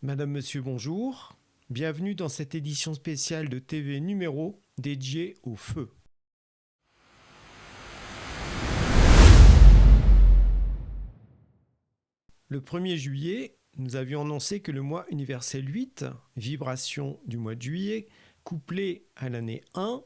Madame, Monsieur, bonjour. Bienvenue dans cette édition spéciale de TV Numéro dédiée au feu. Le 1er juillet, nous avions annoncé que le mois universel 8, vibration du mois de juillet, couplé à l'année 1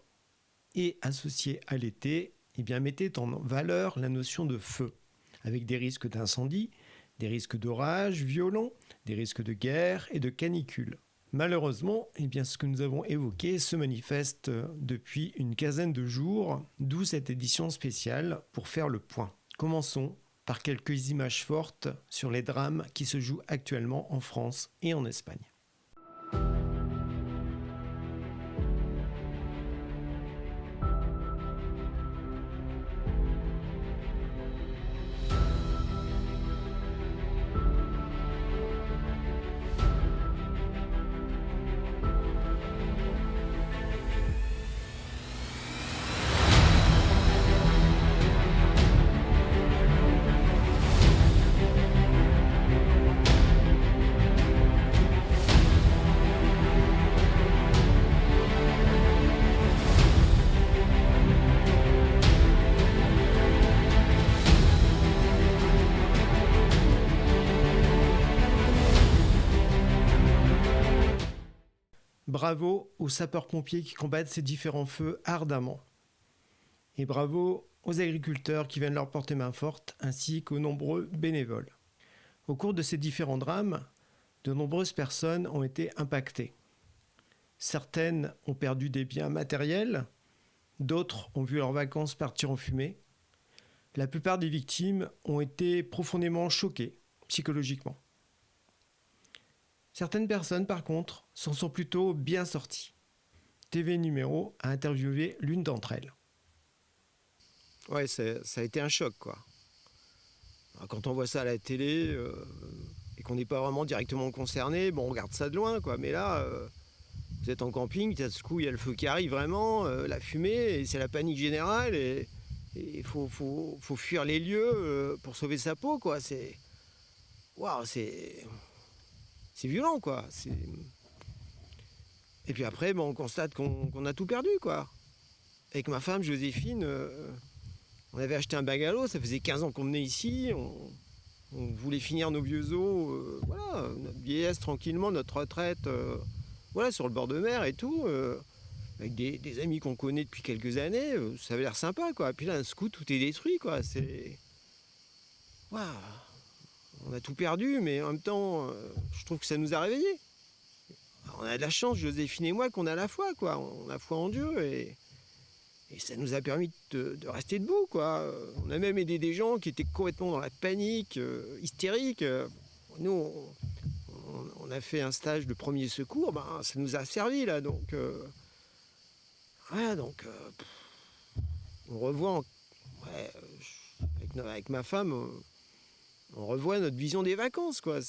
et associé à l'été, mettait en valeur la notion de feu, avec des risques d'incendie, des risques d'orages violents, des risques de guerre et de canicule. Malheureusement, ce que nous avons évoqué se manifeste depuis une quinzaine de jours, d'où cette édition spéciale pour faire le point. Commençons par quelques images fortes sur les drames qui se jouent actuellement en France et en Espagne. Bravo aux sapeurs-pompiers qui combattent ces différents feux ardemment. Et bravo aux agriculteurs qui viennent leur porter main forte, ainsi qu'aux nombreux bénévoles. Au cours de ces différents drames, de nombreuses personnes ont été impactées. Certaines ont perdu des biens matériels, d'autres ont vu leurs vacances partir en fumée. La plupart des victimes ont été profondément choquées, psychologiquement. Certaines personnes, par contre, s'en sont plutôt bien sorties. TV Numéro a interviewé l'une d'entre elles. Ouais, ça a été un choc, quoi. Alors, quand on voit ça à la télé et qu'on n'est pas vraiment directement concerné, on regarde ça de loin, quoi. Mais là, vous êtes en camping, tout à coup, il y a le feu qui arrive vraiment, la fumée, et c'est la panique générale, et il faut fuir les lieux pour sauver sa peau, quoi. Waouh, c'est violent, quoi. Et puis après, on constate qu'on a tout perdu, quoi. Avec ma femme, Joséphine, on avait acheté un bungalow, ça faisait 15 ans qu'on venait ici, on voulait finir nos vieux os, notre vieillesse tranquillement, notre retraite, sur le bord de mer et tout, avec des amis qu'on connaît depuis quelques années, ça avait l'air sympa, quoi. Et puis là, d'un coup, tout est détruit, quoi. Waouh, on a tout perdu, mais en même temps, je trouve que ça nous a réveillés. On a de la chance, Joséphine et moi, qu'on a la foi, quoi. On a foi en Dieu et ça nous a permis de rester debout, quoi. On a même aidé des gens qui étaient complètement dans la panique, hystérique. Nous, on a fait un stage de premier secours, ça nous a servi, là. Donc, on revoit, avec ma femme, on revoit notre vision des vacances, quoi.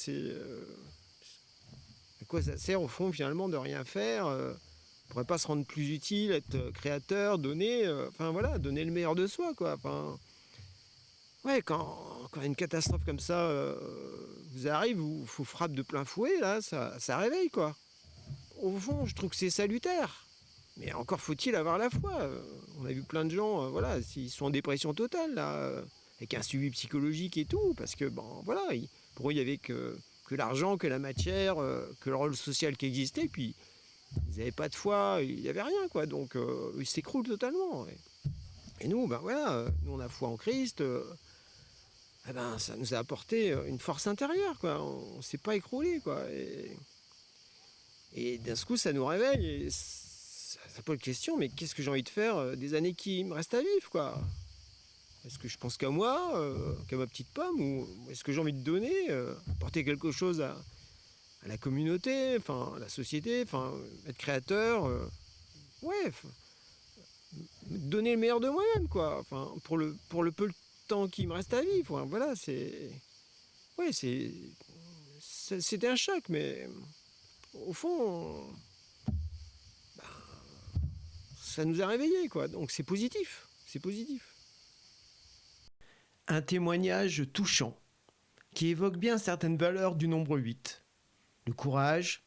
À quoi ça sert, au fond, finalement, de rien faire on pourrait pas se rendre plus utile, être créateur, donner, donner le meilleur de soi, quoi. Quand une catastrophe comme ça vous arrive, vous frappe de plein fouet, là, ça réveille, quoi. Au fond, je trouve que c'est salutaire. Mais encore faut-il avoir la foi. On a vu plein de gens, s'ils sont en dépression totale, là, avec un suivi psychologique et tout, parce que, pour eux, il n'y avait que l'argent, que la matière, que le rôle social qui existait, puis ils n'avaient pas de foi, il n'y avait rien, quoi. Donc, ils s'écroulent totalement. Et nous, nous, on a foi en Christ. Ça nous a apporté une force intérieure, quoi. On ne s'est pas écroulé, quoi. Et d'un coup, ça nous réveille. Et ça pose la question, mais qu'est-ce que j'ai envie de faire des années qui me restent à vivre, quoi? Est-ce que je pense qu'à moi, qu'à ma petite pomme, ou est-ce que j'ai envie de donner, apporter quelque chose à la communauté, à la société, être créateur, donner le meilleur de moi-même, quoi. Pour le peu de temps qui me reste à vivre. C'était un choc, mais au fond, ça nous a réveillés, quoi. Donc c'est positif, c'est positif. Un témoignage touchant qui évoque bien certaines valeurs du nombre 8. le courage,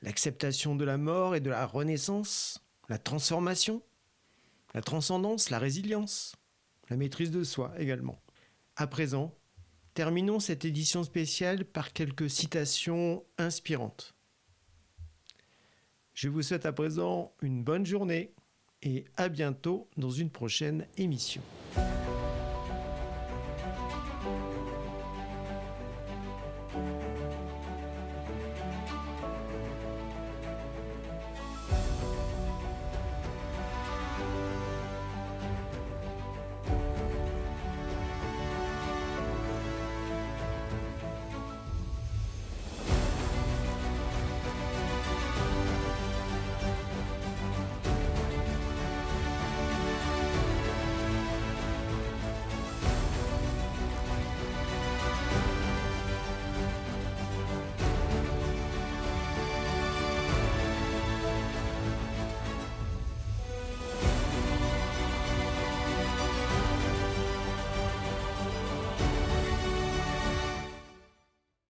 l'acceptation de la mort et de la renaissance, la transformation, la transcendance, la résilience, la maîtrise de soi également. À présent, terminons cette édition spéciale par quelques citations inspirantes. Je vous souhaite à présent une bonne journée et à bientôt dans une prochaine émission.